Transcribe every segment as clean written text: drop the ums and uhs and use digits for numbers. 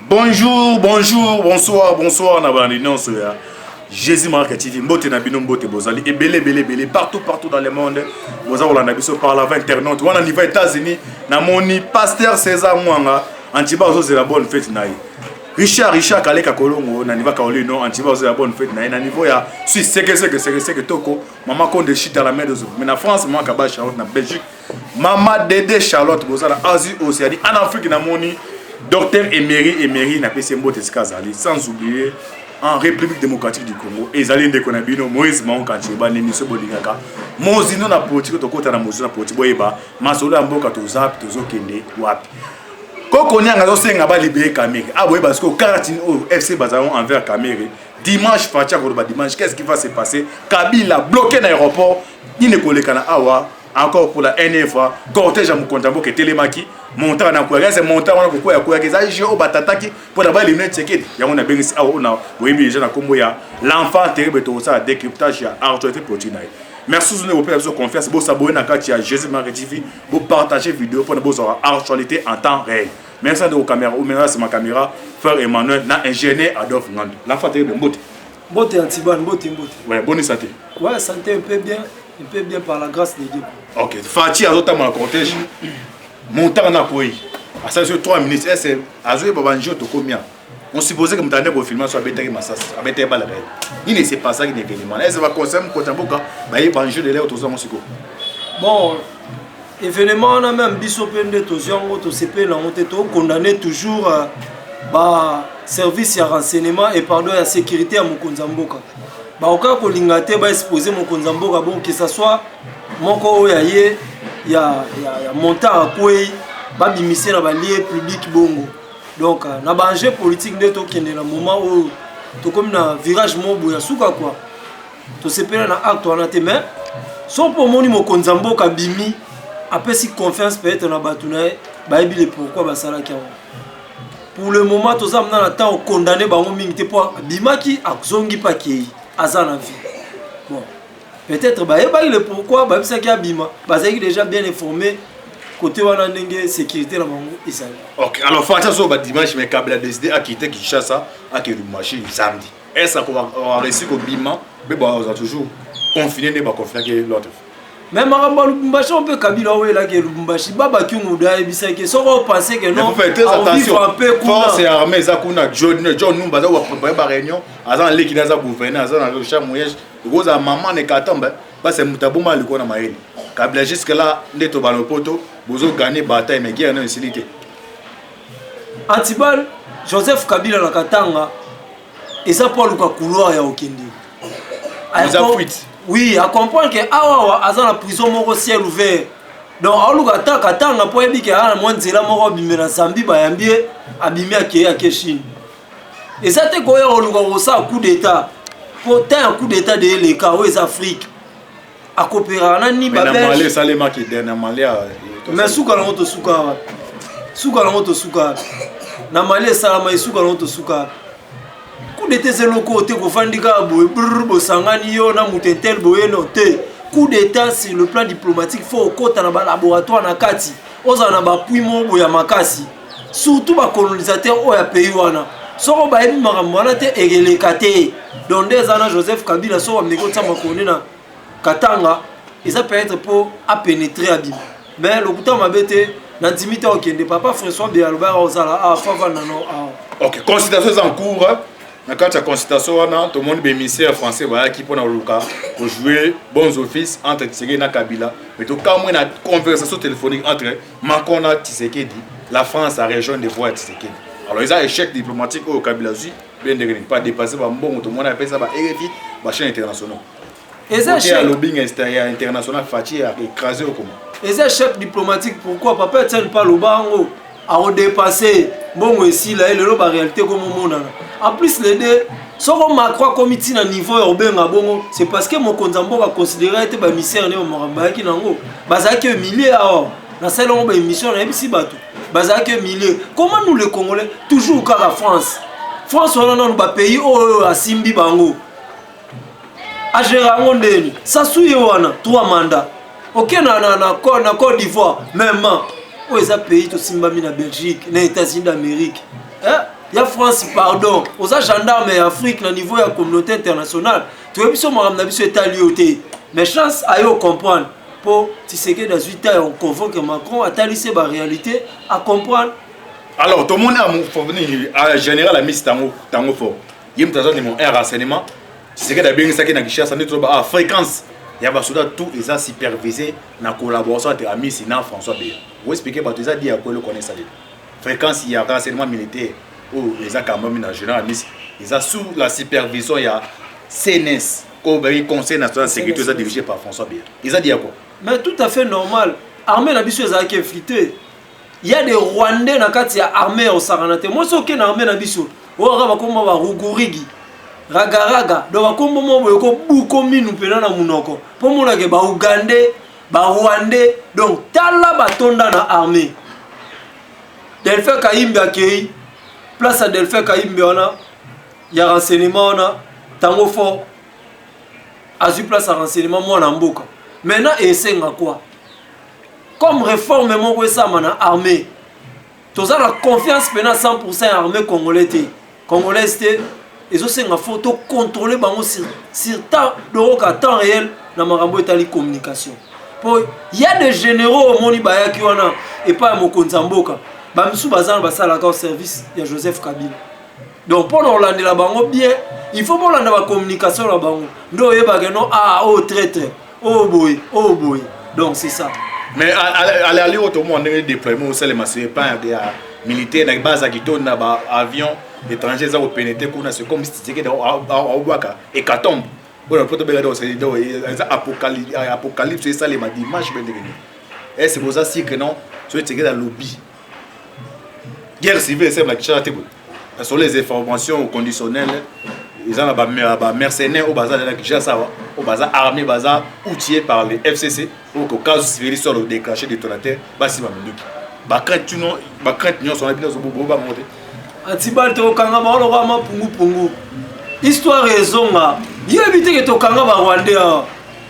Bonjour, bonjour, bonsoir, bonsoir, Nabani, non, c'est Jésus Marc TV, Mbote Nabino, Mbote Bozali, et belé, partout dans le monde. Vous avez l'anabiso par la internaute. On a niveau États-Unis, Namoni, Pasteur César Mwanga, Antiba Ozo, c'est la bonne fête, Naï. Richard Kaleka Kolongo, Naniva Kaolino, Antiba Ozo, la bonne fête, Naï. Nanivo, ya, Suisse, c'est que Toko, Maman Konde Chita la main de Zou. Mais en France, Maman Kaba Charlotte, na Belgique, Maman Dédé Charlotte, Bozala, Asie, Océanie, en Afrique, Namoni. Docteur Emery n'a pas ses mots sans oublier en République démocratique du Congo ezali ndeko na bino Moïse Maonkancheba nemiso bolingaka mozino na politique to kota na mozino na politique boyeba masolo ya mboka tozap tozokende wapi koko nyanga zo senga ba libérer Kamere aboyeba parce que karatine au FC Bazalon envers Kamere dimanche fatia ko ba dimanche qu'est-ce qui va se passer Kabila bloqué dans l'aéroport ni ne kolekana awa encore pour la NF fois cortège à Mukontambo qui télémaki montant na quoi c'est montant on a quoi que ça j'ai au batataki pour d'abord éliminer Tshisekedi ya on a bien ici on a boyembi déjà na kombo ya l'enfant terrible tout ça décryptage ya actualité protéinée. Merci de vous confiance pour s'abonner na kati ya Jésus Marc TV pour partager vidéo pour nous avoir actualité en temps réel. Merci de vos caméras ou maintenant c'est ma caméra frère Emmanuel na ingénieur Adolphe Ngando l'enfant terrible Mbote Antiban Mbote ouais bonne santé ouais santé un peu bien par la grâce de Dieu. Ok, Fati a notamment le cortège. Montant na quoi? À ça sur 3 minutes, c'est à jouer pour manger au combien? On supposait que Moutane pour filmer sur Bétari Massas, à Bétari Balabé. Il ne sait pas ça qui n'est événement. Est-ce que va concerner Kotamboka? Bah il va jouer de l'air autour de mon psycho. Bon, événement on a même bisopé de Tozion, au CP, on était condamné toujours bah service à renseignement et pardon à sécurité à Mokonzamboka. Bah au cas que l'ingate va exposer Mokonzamboka bon que ça soit moko oyaye ya montant à quoi ba bimisé na ba lieu public bongo donc na ba enjeu politique ndeto kende na moment où to comme na virage mobo ya suka quoi to sepela na acte on a te mais son pour moni Mokonzamboka bimi après si confiance peut-être na batuna ba ebile pourquoi ba sala ki pour le moment to ça na temps condamné bango mingi te pour bimaki akzongi pa ki azana vie bon peut-être il est pourquoi ça qui a bima il est déjà bien informé côté wana ndenge sécurité na bango isali. OK, alors Fatia so ba dimanche mais Kabila a décidé à quitter Kinshasa à que Lubumbashi samedi. Est-ce qu'on va réussir au bima mais bon on a toujours confiné ne ba confiné l'autre. Même à Lubumbashi on peut Kabila ouais là que Lubumbashi baba ki nguda ebisa que so on penser que non. Faites attention. Force armée za kuna John Numba za wa préparer ba réunion azan leki na za gouverner azan na cha moyage goza maman ne katomba parce que mutabuma aliko na maeli. Kabila jusque là ndeto balopoto bozo gagner bataille mais guerre na facilité. Antibal Joseph Kabila na Katanga et ça pour le couloir ya okindi. Oui, à comprendre que awa azan la prison moko ciel ouvert. Donc aluka Katanga po ebi ke ana mwanzela moko bimela Zambi ba yambie abimi ake Chine. Et ça te koya oluka rosa coup d'état. Pourtant un coup d'état de l'État aux Afrique à coopérer na ni babel. Mais Malais salema qui dernièrement là. Mais souka na Malais salama souka lonto souka. Coup d'état c'est le côté ko fandika boy bo sangani yo na mutentel boye no te. Coup d'état sur le plan diplomatique faut au côté na laboratoire na kati. Oza na ba puimo boya makasi. Surtout ba colonisateur o ya pays wana. Soko ba ebi makamwana te egelekate. Donc des années Joseph Kabila so ameko tsama konena Katanga et ça peut être pour à pénétrer à Bima. Mais le couteau m'a bêté dans l'intimité au Kende papa François Bialba Ozala a fava nano a. OK, consultation en cours. Na quand la consultation wana tout le monde bénéficiaire français voilà qui pour luka pour jouer bons offices entre Tshisekedi na Kabila. Mais tout quand moi na conversation téléphonique entre Macron et Tshisekedi, la France a rejoint des voix de Tshisekedi. Alors ils ont échec diplomatique au Kabila bien de pas dépasser ba mbongo tout le monde appelle ça ba RFI ba chaîne internationale. Et ça chef lobbying extérieur international Fati a écrasé au comment. Et ça chef diplomatique pourquoi papa tient pas le bango à redépasser bon ici là et le ba réalité comme monde. En plus les deux soko Macron comité na niveau urbain bongo c'est parce que Mokonzambo a considéré être ba misère ne Moramba ki nango bazaki milliers alors na celle on ba émission na MC bato bazaki milliers. Comment nous les Congolais toujours qu'à la France on a un pays où asimbi bango a gérer ndeni sasuye wana 3 mandats OK na Côte d'Ivoire même où est pays to simba mi na Belgique na États-Unis d'Amérique ya France pardon aux gendarmes et Afrique na niveau ya communauté internationale tu veux biso maram na biso etali yote mais chance ayo comprendre pour Tshisekedi dans 8 ans on convoque Macron à talisser la réalité à comprendre. Alors tout le monde a général a mis tango fort yim tazo ni mon renseignement Tshisekedi a bien ça qui na Kinshasa ni to ba fréquence ya ba soda tout ils a supervisé na collaboration entre amis Sina François Bé vous expliquer ba ils a dit à quoi le connaît ça fréquence il y a renseignement militaire ou les a quand même en général ils a sous la supervision il y a CNS au Conseil national de sécurité dirigé par François Bé ils a dit à quoi mais tout à fait normal armée na biso za qui infiltré il y a des Rwandais na kati ya armée au Saranate moi ce que na armée na biso o ra ba komba ba Rugurigi Raga do ba kombo mo boyo ko buko minu pena na munoko po mona ke ba Ugandais ba Rwandais donc tala batonda na armée Delphin Kayimbe akei place à Delphin Kayimbe ona ya renseignement ona tango fort azu place à renseignement moi na mboka maintenant esenga quoi comme réforme mon ça mana armée tous la confiance pena 100% armée congolaise et aussi nga photo contrôler bango sur temps temps réel na marambo etali communication pour il y a des généraux au moni baya ki wana et pas mokonza mboka ba misu bazana basala ka service ya Joseph Kabila donc pour Hollande la bango bien il faut pour la communication la bango ndo yeba ke non oh traître oh boy donc c'est ça mais aller au monde on déploiement au sein les massifs pas militaire na base à Quito na ba avion étrangers za pénétrer kuna c'est comme si c'était dans Obwaka et Katombe bon le photo belado c'est apocalypse c'est ça les dimanche ben et c'est pour ça si que non tu es dans lobby guerre civile c'est la charte sur les informations conditionnelles ils ont ba mercenaires au bazar de la Kinshasa au bazar armé bazar outillé par les FCC au cas où civil sur le déclencher détonateur basi ba minduki ba crainte non ba crainte non sur la bino bobo ba monter antibal to kanga ba lo ma pungu histoire raisonga yebite ke to kanga ba Rwandais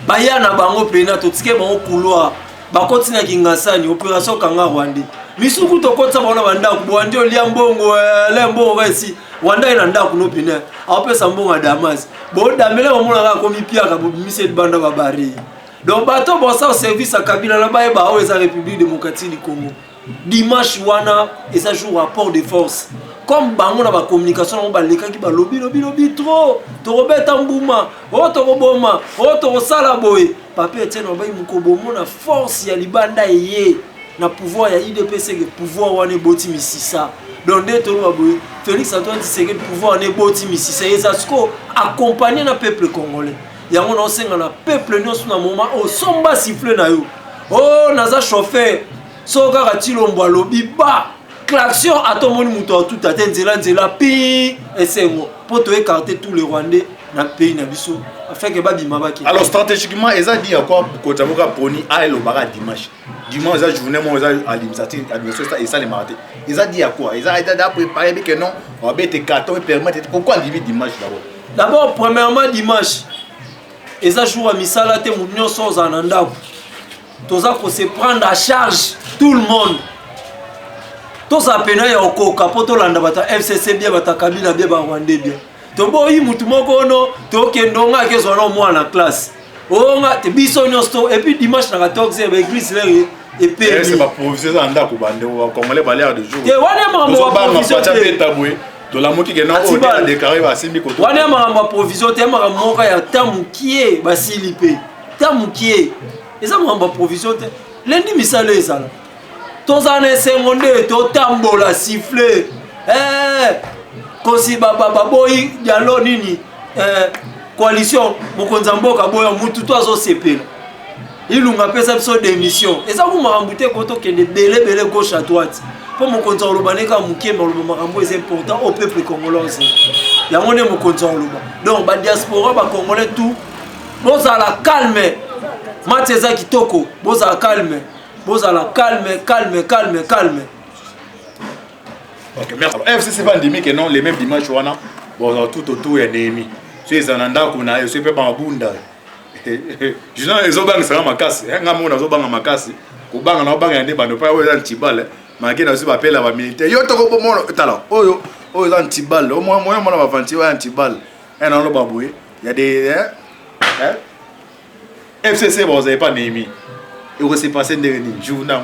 ba yana bango pena to tike bango couloir ba kotina kingasani opération kanga Rwandais misuku to kotsa bona banda ku Rwandais olia mbongo lembo wesi Rwanda ina nda kuno pena apesa mbongo Damas bo damele ba mona ka komi pia ka bimise banda ba bari donc bato bon ça service à Kabila là ba ba o eza République démocratique du Congo dimanche wana et ça joue rapport de force comme bango na ba communication on ba leka ki ba lobby trop to robeta mbuma o to roboma o to sala boy papier etienne ba mukobomo na force ya libanda yé na pouvoir ya IDPC que pouvoir wana boti misisa donc de to ba boy Félix Antoine Tshisekedi pouvoir wana boti misisa et ça sko accompagner na peuple congolais yango na senga na peuple nyonso na moment o somba siffler na yo oh naza chauffeur soka katilombo alobi ba klaxon atomoni muto tout até nzela pi esengo pour te écarter tous les Rwandais na pays na biso afin que babima baki. Alors stratégiquement eza dit à quoi kotamoka poni a le bara dimanche eza journée mo eza administration et ça les marté eza dit à quoi eza préparer que non on va mettre carton et permettre pourquoi dimanche d'abord premièrement dimanche eza jour à misala te munyo soza nanda toza ko se prendre à charge tout le monde tous apena ya okoka poto landa bata FCC bien bata Kabila bien ba Rwandais bien to boyi mutu moko no to kendonga ke zona mwana classe onga te biso nyosto et puis dimanche na 14h ba église là et puis c'est pas provision anda ko bande o congolais balaire de jour te wana mama provision te taboué to la moki ke na o de déclarer ba simbi ko wana mama provision te mama moka ya tamukie basilipe tamukie eza mama provision te lendi misale ezala tozana seconde to tambola siffler kosi baba boy dialo nini coalition mokonza mboka boyo mutu to azo sepela ilunga pesa biso d'émission eza ku marambute ko to kende belé gauche à droite po mokonza olobaneka mukie marambo est important au peuple congolais yango ne mokonza oloba donc ba diaspora ba congolais tout boza la calme mateza kitoko boza calme bozala calme. Ok, merci. Alors, FCC va dire que non, les mêmes dimanches, bon, tout autour est ennemi. Si les ananda qu'on a, je peux pas bunda. Je dis les obang ça ma casse. Un amour na obang ma casse. Ko bang na obang ande ba no pa we dan tibale. Ma ke na su appel la militaire. Yo to ko mono tala. Oyo Oh, ils ont anti-balle. Au moins, moi, on va vendre anti-balle. Et dans le baboué, il y a des. FCC, bon, vous n'avez pas Némi. Et vous s'est passé des journaux.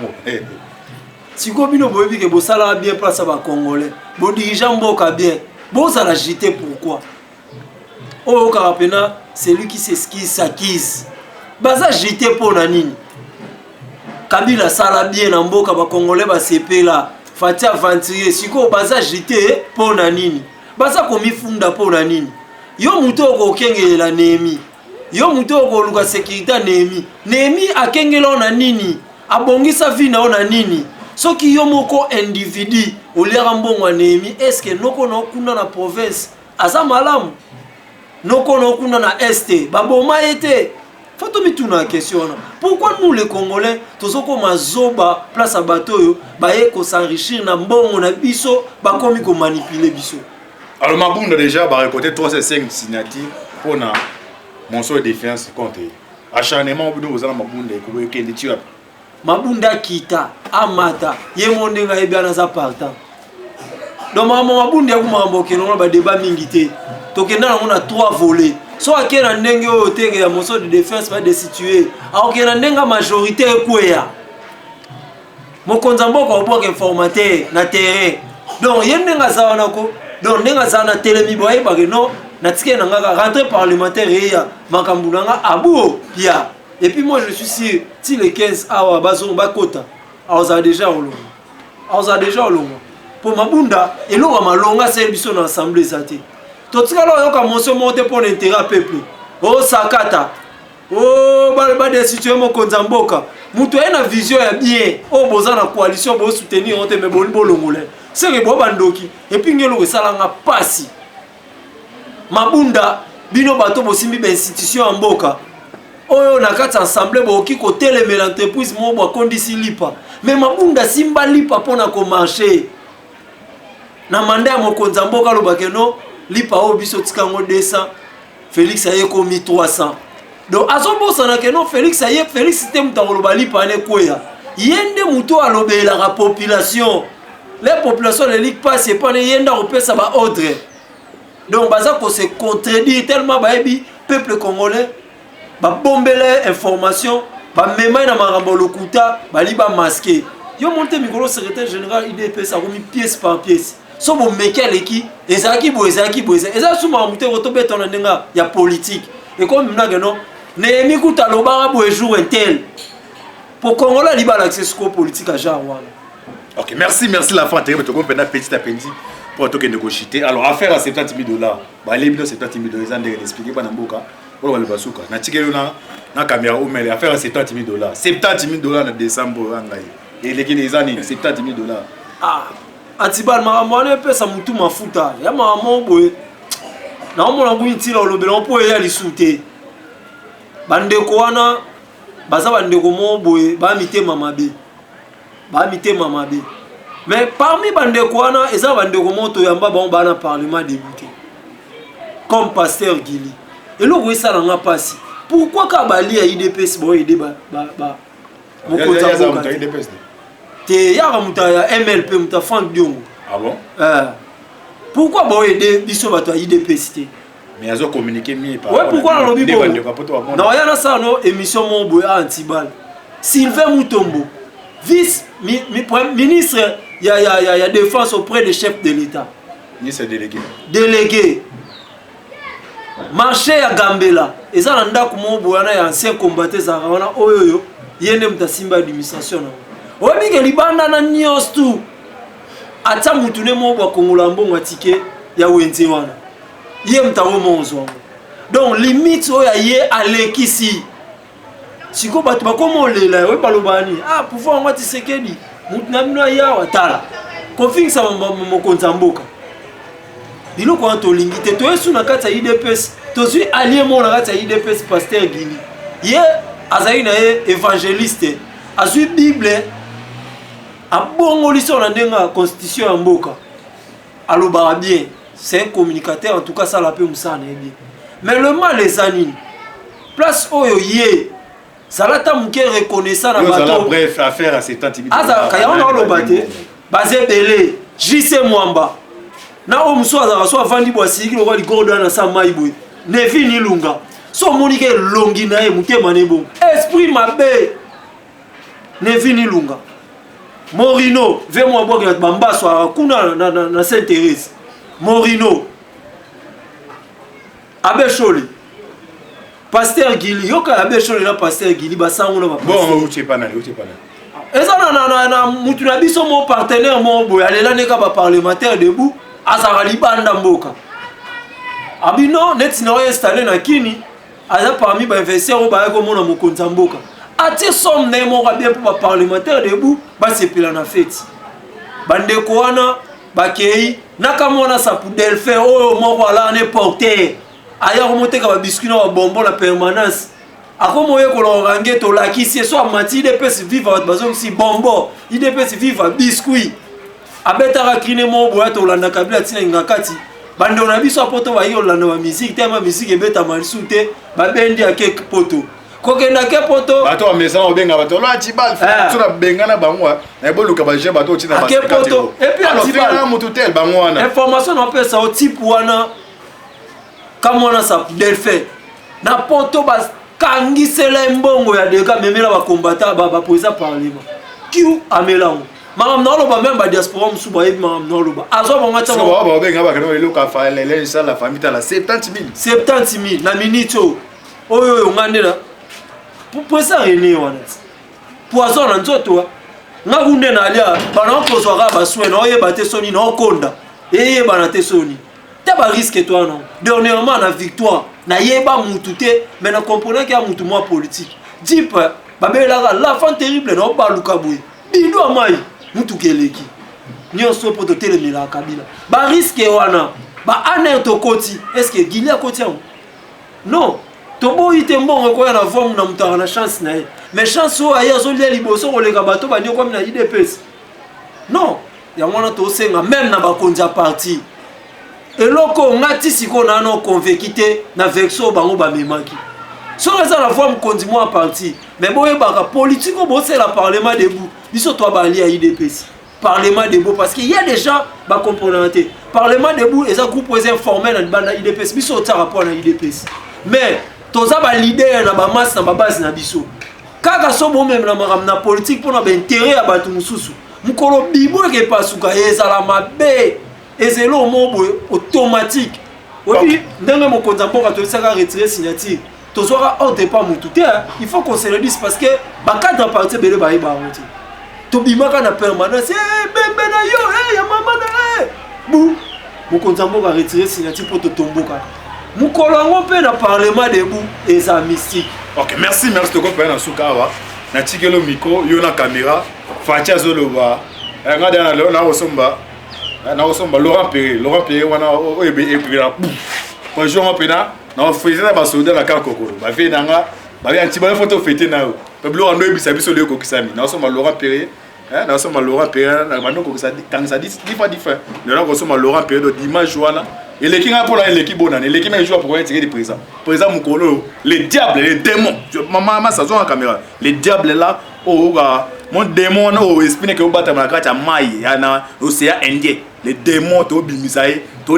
Si vous avez dit que vous avez bien place à Congolais, vous dirigeant bien, vous allez agiter pourquoi? Oh, Carapena, c'est lui qui s'esquisse, s'acquise. Baza agiter pour Nanini. Kabila sala bien en mboka ba Congolais ba CP là. Fati aventurier, si vous baza agiter pour Nanini. Baza komi funda pour Nanini. Yo muto ko kengela Nehemi. Yo muto ko luka sécurité Nehemi. Nehemi akengela na nini? Abongisa vina ona nini? Soki yo moko individu oliara mbongo Nehemi, est-ce que noko no kuna na province aza malamu? Noko no kuna na este baboma été. Faut tuna la question. Pourquoi nous les Congolais tozoko mazoba place à bateau baye ko s'enrichir na mbongo na biso ba komi ko manipuler biso? Alors Mabunda déjà va récolter 305 signatures pour na mon de défense contre acharnement au bout de Mabunda et que tu as Mabunda kita amata ye monde nga ebana za partant. Donc Mabunda ku mamboke no ba débat mingité. Tokenda na mona 3 volets. So akena ndenge o tenge ya mon de défense va destituer. Akena ndenga majorité ekweya. Mokonza mboka oboka informateur na terrain. Donc yende nga za wanako. Donc ndenga za na telemi boye ba que non na tike na nga rentrée parlementaire ya makambuna nga abuo pia. Et puis moi je suis sûr si les 15 awa bazo bakota. Aza déjà olongo. Aza déjà olongo. Pour Mabunda et lo malonga c'est biso na assemblée zate. Totika lo yoka motion monter pour l'intérêt peuple. Oh sakata. Oh ba destituer mo konza mboka. Mutu ena vision ya bien. Oh boza na coalition bo soutenir on te me bolibo longolais. C'est que bo bandoki et puis ngelo ko sala nga pasi. Mabunda bino bato bosimbi ba institution en mboka. Oyo na kati assemblée bo ki ko teleme l'entreprise mo bo kondisi lipa. Mais Mabunda simba lipa pona ko marcher. Na manda ya mokonza mboka lo bakeno lipa o biso tikango 200 Félix aye komi 300. Donc azobosa na keno Félix aye Félix te mutangolo ba lipa ne koya. Yende muto alobela la population. Les populations les ligue pas c'est pas yenda opesa ba ordre. Donc baza ko se contredire tellement ba ebi peuple congolais ba bombele information ba mema na marambo lokuta ba liba masqué. Yo monte micro secrétaire général IDP ça komi pièce par pièce. So bo mekele ki ezaki bo eza suma mute rotobeto na ndenga ya politique et comme mna no Nehemi kuta lobara bo jour intel pour Congolais liba l'accès au politique à Jarwana. OK, merci la fin tu peux prendre petit à petit pour toi que négocier. Alors affaire à $70,000. Ba les $70,000 ils ont expliqué pas na mboka. Pour le basuka. Na tikelo na caméra au mais affaire à $70,000. $70,000 na décembre ngai. Et les qui années $70,000. Ah Atibal maramwane pesa mutu mafuta ya maramo boye na omona kuitila olobela mpo ya lisute bandeko wana baza bandeko mo boye ba mitema mabe mais parmi bandeko wana eza bandeko moto yamba ba bana parlement débuté comme pasteur Gili et lo wesa nga pasi pourquoi ka bali ya IDPS boye aider ba mokota boka te ya muta ya MLP muta Frank Diongo. Ah bon? Pourquoi bon aider biso bato ya IDPS te? Mais ils ont communiqué mieux par. Ouais, pourquoi on lobby bon? Non, ya na ça no émission mon boy Antibal. Sylvain Mutombo, vice ministre ya défense auprès des chefs de l'État. Ministre délégué. Délégué. Marché ya Gambela, eza na ndako mon boy na ya ancien combattant za wana oyoyo, yende mtasimba administration. Obi ke libanda na nyos tu ata mutune mo ba kongola mbongo atike ya wenze wana ye mtawo monzo donc limite oya ye alekisi siko batu bakomo lela we balobani ah pouvoir ngati sekedi mutuna bino ya watala konfixa mokonza mboka dilo ko to lingite to esu na kata IDPS to suis allié mo na kata IDPS pasteur Gili ye azaina ye évangéliste azui bible a bon liso na ndenga constitution ya mboka alobara bien c'est un communicateur en tout cas ça la peut musana bien mais le mal les anines place oyo ye salata muke reconnaissant na bato bref affaire à $70,000 aza kaya on lobate basé belé JC Mwamba na o muso azaka so avandi boisiki lokwa ligordo na sa mai boy Nevi ni lunga so monike longi na ye mutema ne bon esprit mabe Nevi ni lunga Morino ve moi boire bambaso kuna na Sainte-Thérèse Morino Abbé Choli Pasteur Gili yoka Abbé Choli na Pasteur Gili basango na bon uche pana eza na mutu na biso mon partenaire mon boy alela neka ba parlementaire debout azara libanda mboka abino net na installé na kini aza parmi ba investisseurs ba ko mona mokonza mboka atie somme na mo ka bien pour ba parlementaire debout ba sepela na fête bande ko wana bakei nakamona sa pour Delphin oyo moko ala ne porter aya ko moteka ba biscuit na bonbon la permanence akomo ye ko lorange to lakisi so amati de pesi vivre bazong si bonbon ide pesi vivre biscuit abetaka krine mo boya to landa kabila tina ngakati bande na biso poto ba yo landa ba musique tema musique ebeta malisu te ba bendi ake poto kokenda ke poto bato a mesa obenga bato lo atibal so na benga na bangwa na eboluka ba je bato tina ba ake poto et puis atibal na mutu tel bangwa na information na pesa o type wana kamona sa Delphin na poto ba kangisela mbongo ya deka memela ba combattant ba président parlement ki amelango Madame Noloba même ba diaspora musuba yebi Madame Noloba azo bonga tsa ba benga ba kana loka fa lele ça la famille la 70,000 na minito oyo ngandela pour ça rene wana poison na nzoto nga kunde na alia bana kozwa ka baswe na oyeba te soni na okonda eyeba na te soni te ba risque toi non dernièrement na victoire na yeba mutu te mais na comprendre que mutu moi politique Dip babela la fan terrible na baluka boy bido mai mutu keleki nyonso poto telemela kabila ba risque wana ba aner to koti est-ce que gilia koti non to boyi te mbongo ko na forme na mutara na chance na ye mais chance o aya zo lia liboso ko leka bato ba nyo comme na IDPS non ya mwana to senga même na ba konja parti eloko ngati siko na no convaincité na vexo bango ba memaki so eza la forme kondi moi parti mais boye baka politique bo c'est la parlement debout biso to ba lia IDPS parlement debout parce qu'il y a déjà ba componenté parlement debout eza groupe informel na banda IDPS biso ta rapport na IDPS mais toza ba leader na ba masse na ba base na biso kaka so bo même na maram na politique pour na ba intérêt ya batu mususu mukolo bibo ke pasuka ezala mabe ezelo mobo automatique obi ndenge mokonza mboka to saka retirer signature to soka ordre pas mutu te il faut qu'on se le dise parce que ba cadre parti bele ba iba route to bimaka na permanence bembe na yo ya mama na bu mokonza mboka retirer signature pour to tomboka Mukolongo pe na parlement debout et ça mystique. OK, merci to ko pe na sukawa. Na tikelo micro, yo na caméra, Fatia Zoloba. Ngada na na osomba. Na osomba Laurent Perret wana o ebe epira. Bonjour mon pena, na office na ba soldat na kakoko. Ba ve nanga, ba ya ntibala photo fete na o. Pablo ando ebisa biso le ko kisami. Na osomba Laurent Perret. Na osomba Laurent Perret na bando ko kisadi quand ça dit different. Na osomba Laurent Perret de dimanche wana. Et l'équipe pour l'équipe bonne, l'équipe joue pour être tiré des présents. Présent Mukolo, les diables, les démons. Maman, ça zoom en caméra. Les diables là, oh, mon démon, oh, esprit que vous battez ma carte à maille, à l'océan Indien. Les démons, tu bimisaï, tu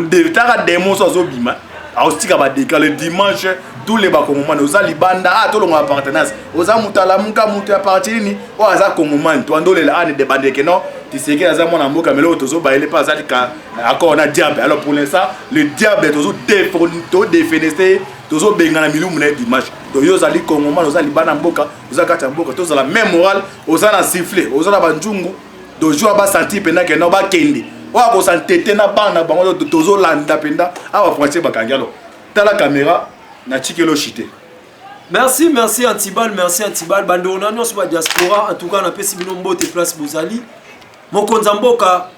démons sans obima. Austika va décaler dimanche, tous les bakomomans, aux alibanda, à tout le monde appartenance. Aux amutala, muka mutu appartient, aux azakomomans, tu andoles la ane de bande que non. Tu sais que Azamon a mboka mais l'autre zo ba il est pas azalika accord on a diable alors pour l'instant le diable est toujours défenestré toujours benga na milu muna dimanche to yo zali kongo man ozali bana mboka ozakata mboka to za la même morale ozana siffler ozana banjungu do jour ba sentir penda que no ba kende wa ko santete na bana bango tozo landa penda awa franchir bakangalo tala caméra na tikelo chité. Merci Antibal bande on annonce ba diaspora en tout cas na pesi bino mbote place Bozali. Mokonza mboka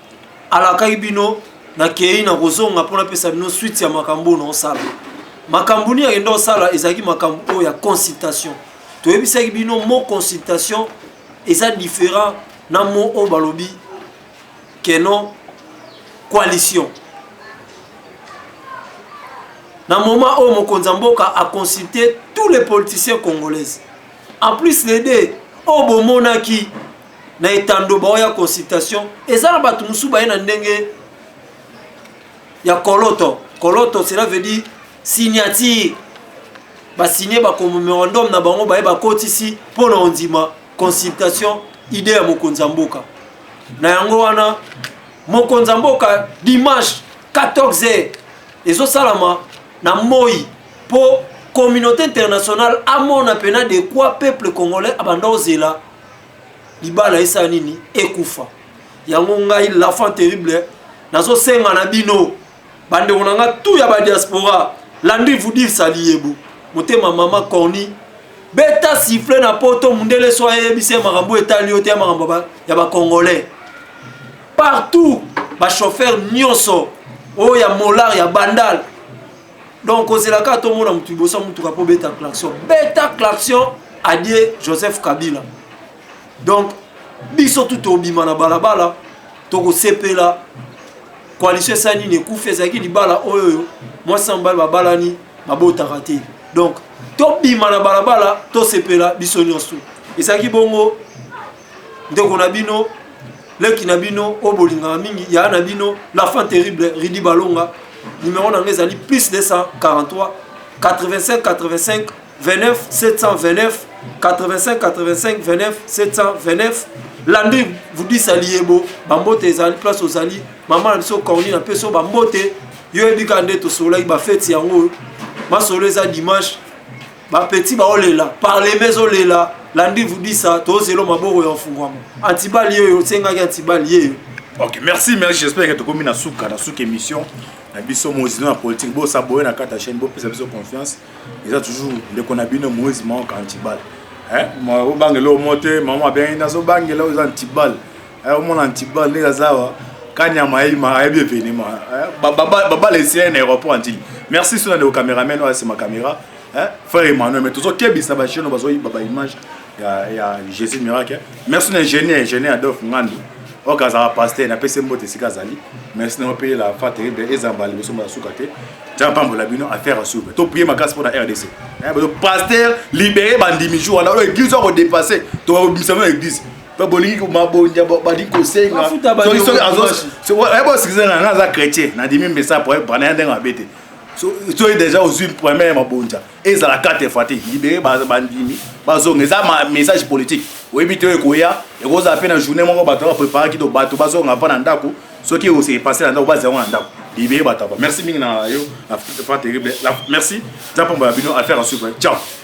alaka ibino na kei na kozonga pona pesa bino suite ya makambo na osala makambuni ya ndo osala ezaki makambo ya consultation to yebisa ibino mo consultation eza différent na mo o balobi keno coalition na moment où mokonza mboka a consulté tous les politiciens congolais en plus les deux o bomonaki na etando ba ya consultation eza na batu musuba na ndenge ya Koloto. Koloto, cela veut dire signature. Ba signer ba mémorandum na bango ba koti ici pour na ondima consultation idée ya mokonza mboka. Na yango wana mokonza mboka dimanche 14h ezo salama na Moi pour communauté internationale amona pena de quoi peuple congolais abanda ozela libala esa nini ekufa. Yango ngai l'enfant terrible nazo senga na bino bande onanga tout ya ba diaspora landi vous dire saliebo motema mama Corny beta siffler na poto mundele soye bise marambo etali ote ya marambo ya ba congolais partout ba chauffeur nyonso o ya molar ya bandal donc ozelaka to mona mutu bosa mutu ka po beta klaxon adie Joseph Kabila. Donc biso tout obima na balabala to ko sepela coalition sani ne kufe zaki libala oyo moi sambal babalani mabota raté. Donc to bima na balabala to sepela biso nyonso ezaki bongo ndeko na bino leki na bino obolinga mingi ya na bino l'enfant terrible Ridi Balonga numéro na ngezali plus 243 85 85 29 729 85 85 29 729 landi vous dit saliebo bambote ezali place ozali maman na biso Corny na peso bambote yo ebika nde to soleil ba fête yango ma soleil za dimanche ba petit ba olela parler mais olela landi vous dit ça to zelo maboro ya fungwamo antibali yo senga ya antibali yo. OK, merci j'espère que tu commis na souka émission na biso mozino na politique bo saboye na kata chaîne bo pesa biso confiance eza toujours de konabino mozi manque antibal moi au bangelo monter maman bien na so bangelo aux antibal au mon antibal les azawa kanya maïma et bienvenue baba les aéroport anti merci sur le caméraman c'est ma caméra frère Emmanuel mais toujours kebisa ba chaîne bazo baba image ya Jésus miracle merci l'ingénieur Adolphe Ngando okaza pasteur na pese mbote sikazali merci na payer la fa terrible ezambali boso ma soukate jampa la bino affaire à soupe to prier ma casse pour la RDC pasteur libéré bandimi jour na église on dépasser to bisama église pas bolingi ko mabonja badi ko senga so azos so ebo sikizana na za chrétien na dimi mbesa pour prendre ndenga bete so déjà aux une première mabonja ezala carte fati libéré bandimi bazongeza message politique oyebi te koya ekoza pe na journée moko bato préparer ki to bato bazonga pa na ndako soki o se passer na ndako bazonga na ndako libéré bato merci mingi na yo la fa terrible merci zapomba bino affaire à suivre ciao.